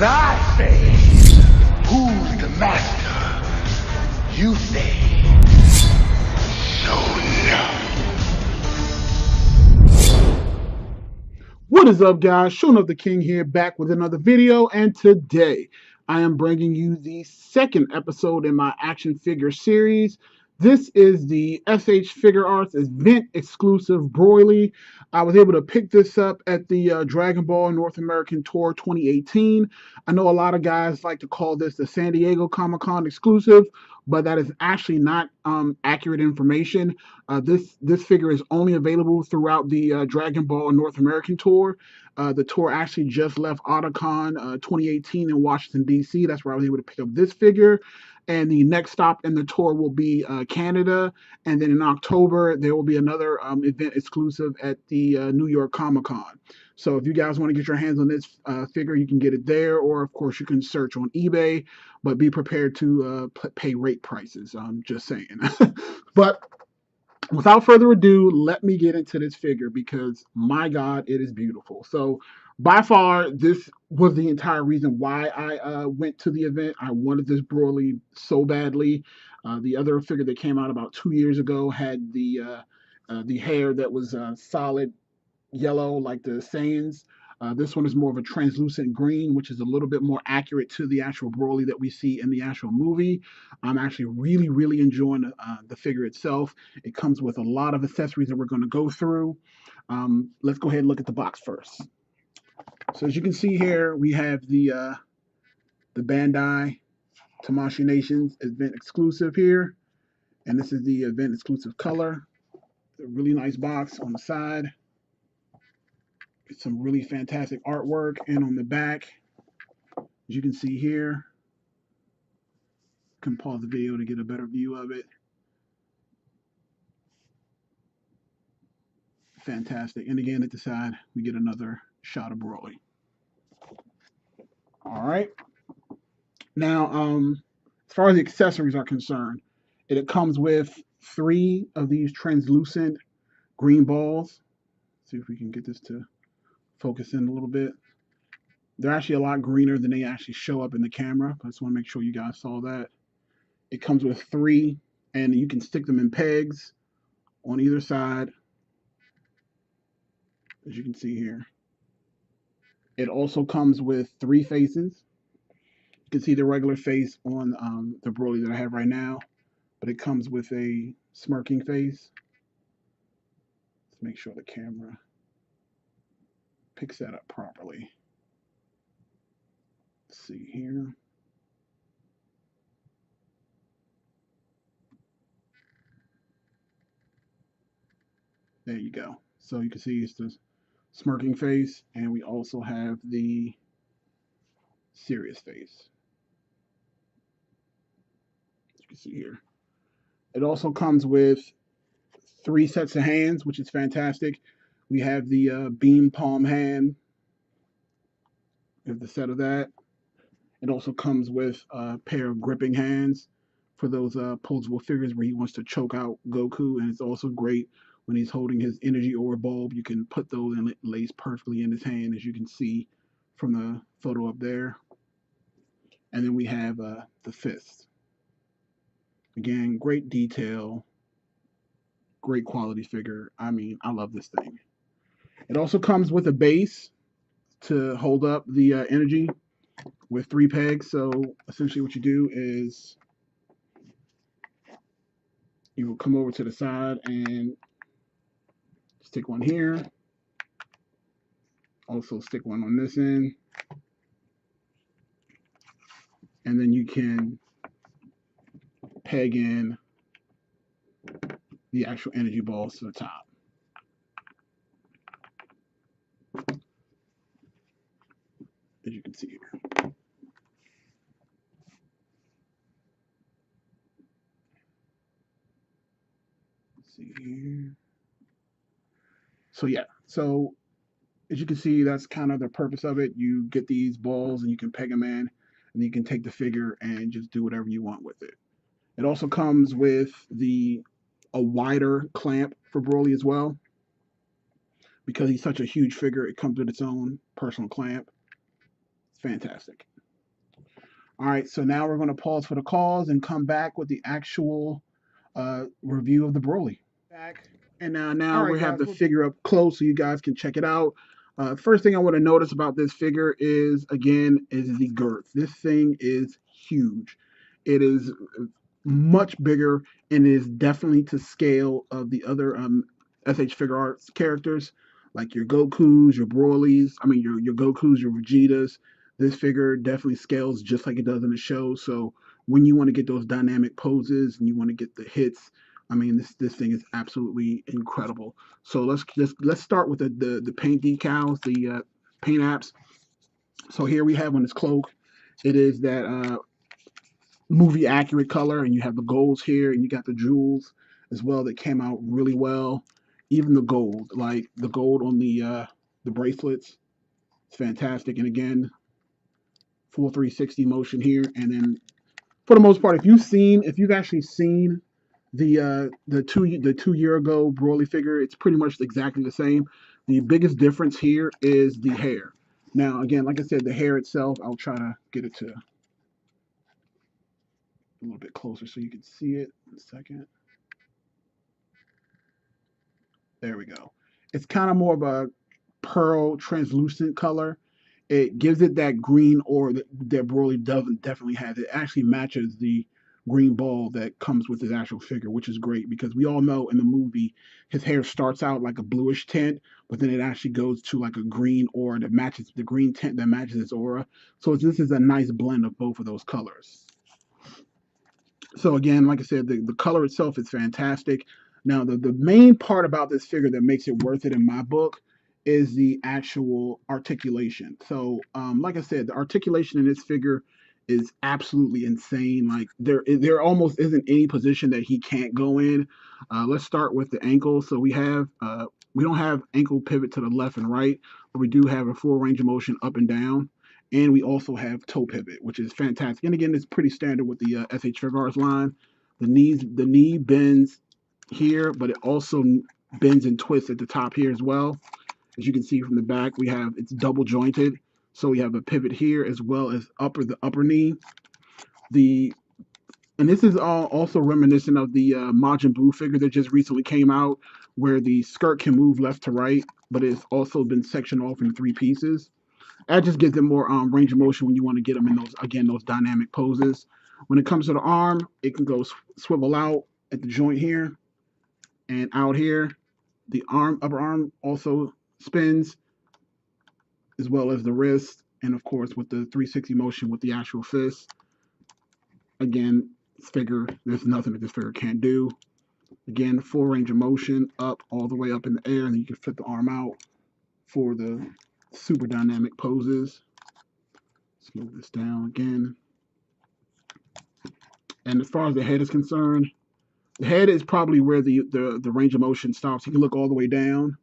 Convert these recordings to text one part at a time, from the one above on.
When I say, who's the master? You say, no. What is up, guys? Showing up the King here, back with another video, and today I am bringing you the second episode in my action figure series. This is the s.h.figuarts event exclusive Broly. I was able to pick this up at the Dragon Ball North American Tour 2018. I know a lot of guys like to call this the San Diego Comic-Con exclusive, but that is actually not accurate information. This figure is only available throughout the Dragon Ball North American Tour. The tour actually just left Otakon 2018 in Washington, D.C. That's where I was able to pick up this figure. And the next stop in the tour will be Canada. And then in October, there will be another event exclusive at the New York Comic Con. So if you guys want to get your hands on this figure, you can get it there. Or, of course, you can search on eBay. But be prepared to pay rate prices. I'm just saying. But without further ado, let me get into this figure because, my God, it is beautiful. So by far, this was the entire reason why I went to the event. I wanted this Broly so badly. The other figure that came out about 2 years ago had the hair that was solid yellow like the Saiyans. This one is more of a translucent green, which is a little bit more accurate to the actual Broly that we see in the actual movie. I'm actually really enjoying the figure itself. It comes with a lot of accessories that we're going to go through. Let's go ahead and look at the box first. So as you can see here, we have the Bandai Tamashii Nations event exclusive here, and this is the event exclusive color. A really nice box on the side. Some really fantastic artwork, and on the back, as you can see here, can pause the video to get a better view of it. Fantastic. And again, at the side, we get another shot of Broly. All right. Now, as far as the accessories are concerned, it comes with 3 of these translucent green balls. See if we can get this to focus in a little bit. They're actually a lot greener than they actually show up in the camera. I just want to make sure you guys saw that. It comes with 3, and you can stick them in pegs on either side, as you can see here. It also comes with 3 faces. You can see the regular face on the Broly that I have right now, but it comes with a smirking face. Let's make sure the camera picks that up properly. Let's see here. There you go. So you can see it's the smirking face, and we also have the serious face. As you can see here. It also comes with 3 sets of hands, which is fantastic. We have the beam palm hand. We have the set of that. It also comes with a pair of gripping hands for those posable figures where he wants to choke out Goku, and it's also great when he's holding his energy orb bulb. You can put those and it lays perfectly in his hand, as you can see from the photo up there. And then we have the fist. Again, great detail, great quality figure. I mean, I love this thing. It also comes with a base to hold up the energy with 3 pegs. So essentially what you do is you will come over to the side and stick one here. Also stick one on this end. And then you can peg in the actual energy balls to the top. As you can see here. Let's see here. So yeah, so as you can see, that's kind of the purpose of it. You get these balls and you can peg them in, and you can take the figure and just do whatever you want with it. It also comes with a wider clamp for Broly as well. Because he's such a huge figure, it comes with its own personal clamp. It's fantastic. All right, so now we're going to pause for the calls and come back with the actual review of the Broly. Back. And now we have the figure up close so you guys can check it out. First thing I want to notice about this figure is, again, is the girth. This thing is huge. It is much bigger and is definitely to scale of the other s.h.figuarts characters, like your Gokus, your Broly's, I mean your Gokus, your Vegetas. This figure definitely scales just like it does in the show. So when you want to get those dynamic poses and you want to get the hits, I mean this thing is absolutely incredible. So let's start with the paint decals, the paint apps. So here we have on his cloak, it is that movie accurate color, and you have the golds here, and you got the jewels as well that came out really well. Even the gold, like the gold on the bracelets, it's fantastic. And again, full 360 motion here. And then for the most part, if you've actually seen the 2 year ago Broly figure, it's pretty much exactly the same. The biggest difference here is the hair. Now, again, like I said, the hair itself, I'll try to get it to a little bit closer so you can see it in a second. There we go. It's kind of more of a pearl translucent color. It gives it that green aura that Broly doesn't definitely has. It actually matches the green ball that comes with his actual figure, which is great because we all know in the movie his hair starts out like a bluish tint, but then it actually goes to like a green aura that matches the green tint that matches his aura. So this is a nice blend of both of those colors. So again, like I said, the color itself is fantastic. Now, the main part about this figure that makes it worth it in my book is the actual articulation. So, like I said, the articulation in this figure is absolutely insane. Like there almost isn't any position that he can't go in. Let's start with the ankle. So we don't have ankle pivot to the left and right, but we do have a full range of motion up and down. And we also have toe pivot, which is fantastic. And again, it's pretty standard with the s.h.figuarts line. The knee bends here, but it also bends and twists at the top here as well. As you can see from the back, it's double jointed. So we have a pivot here as well as the upper knee. And this is all also reminiscent of the Majin Buu figure that just recently came out, where the skirt can move left to right, but it's also been sectioned off in 3 pieces. That just gives them more range of motion when you want to get them in those dynamic poses. When it comes to the arm, it can go swivel out at the joint here and out here. The upper arm also spins, as well as the wrist, and of course with the 360 motion with the actual fist. Again, there's nothing that this figure can't do. Again, full range of motion, up all the way up in the air, and then you can flip the arm out for the super dynamic poses. Let's move this down again. And as far as the head is concerned, the head is probably where the range of motion stops. He can look all the way down,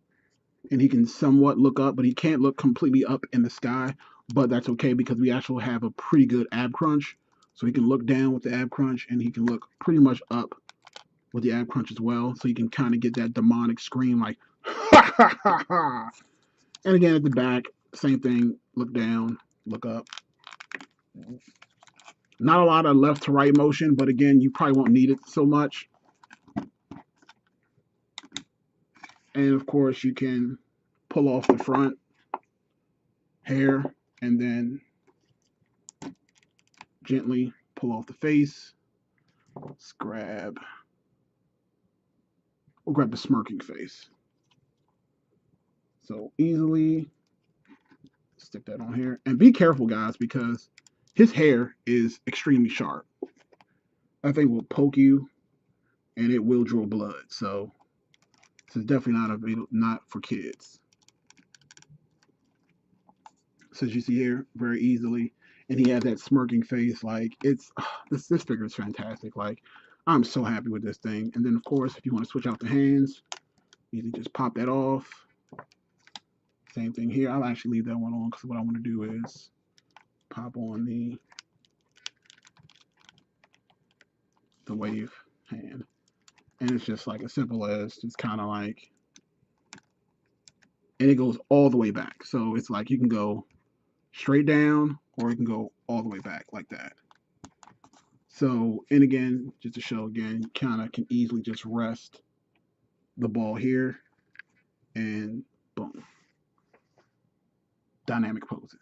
and he can somewhat look up, but he can't look completely up in the sky. But that's okay because we actually have a pretty good ab crunch. So he can look down with the ab crunch, and he can look pretty much up with the ab crunch as well. So you can kind of get that demonic scream like, ha ha ha ha. And again, at the back, same thing. Look down, look up. Not a lot of left to right motion, but again, you probably won't need it so much. And of course, you can pull off the front hair and then gently pull off the face. We'll grab the smirking face. So easily stick that on here. And be careful, guys, because his hair is extremely sharp. That thing will poke you and it will draw blood. So this is definitely not for kids. So as you see here, very easily. And he has that smirking face. Like this figure is fantastic. Like I'm so happy with this thing. And then of course, if you want to switch out the hands, you can just pop that off. Same thing here. I'll actually leave that one on because what I want to do is pop on the wave hand. And it's just like as simple as it's kind of like, and it goes all the way back. So it's like you can go straight down or you can go all the way back like that. So, and again, just to show again, kind of can easily just rest the ball here and boom, dynamic poses.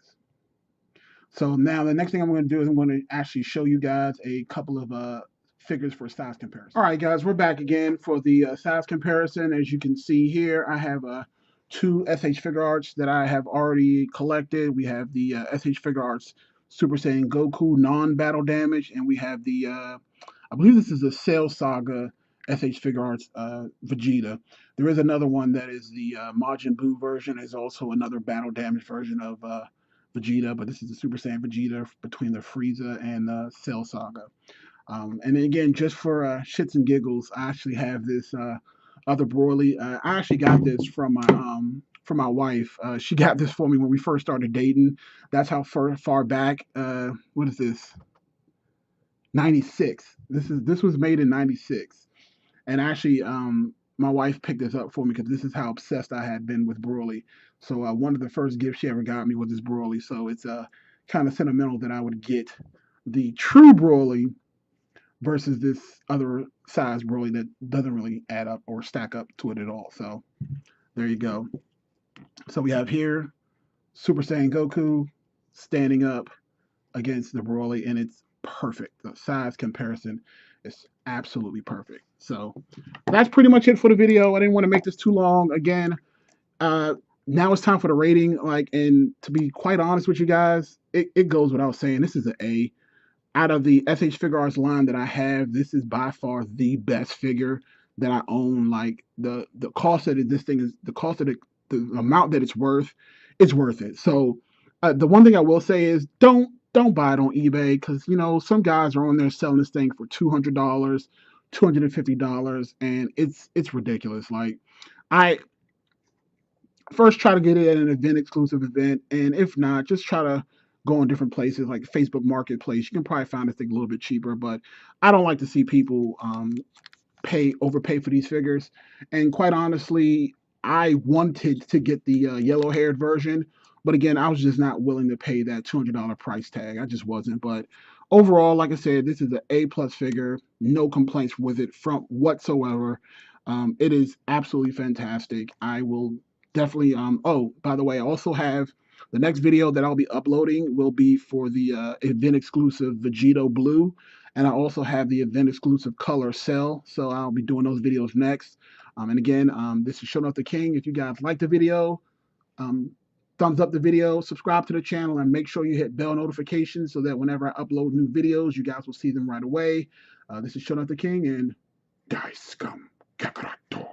So now the next thing I'm going to do is I'm going to actually show you guys a couple of figures for size comparison. All right, guys, we're back again for the size comparison. As you can see here, I have two s.h.figuarts that I have already collected. We have the s.h.figuarts Super Saiyan Goku non-battle damage, and we have the, I believe this is a Cell Saga s.h.figuarts Vegeta. There is another one that is the Majin Buu version. Is also another battle damage version of Vegeta, but this is the Super Saiyan Vegeta between the Frieza and Cell Saga. And then again, just for shits and giggles, I actually have this other Broly. I actually got this from my wife. She got this for me when we first started dating. That's how far back. What is this? 96. This was made in 96. And actually, my wife picked this up for me because this is how obsessed I had been with Broly. So one of the first gifts she ever got me was this Broly. So it's kind of sentimental that I would get the true Broly versus this other size Broly that doesn't really add up or stack up to it at all. So there you go. So we have here Super Saiyan Goku standing up against the Broly, and it's perfect. The size comparison is absolutely perfect. So that's pretty much it for the video. I didn't want to make this too long. Again, now it's time for the rating. Like, and to be quite honest with you guys, it goes without saying. This is an A. Out of the s.h.figuarts line that I have, this is by far the best figure that I own. Like the cost that this thing is, the cost of the amount that it's worth it. So the one thing I will say is don't buy it on eBay because some guys are on there selling this thing for $200, $250, and it's ridiculous. Like I first try to get it at an event exclusive event, and if not, just try to go on different places like Facebook Marketplace. You can probably find this thing a little bit cheaper, but I don't like to see people overpay for these figures. And quite honestly, I wanted to get the yellow haired version, but again, I was just not willing to pay that $200 price tag. I just wasn't. But overall, like I said, this is an A+ figure. No complaints with it from whatsoever. It is absolutely fantastic. I will definitely. Oh, by the way, I also have the next video that I'll be uploading will be for the event exclusive Vegito Blue. And I also have the event exclusive color Cell. So I'll be doing those videos next. And again, this is Showing Off the King. If you guys like the video, um, thumbs up the video, subscribe to the channel, and make sure you hit bell notifications so that whenever I upload new videos, you guys will see them right away. This is Showing Off the King, and die scum. Kakarot.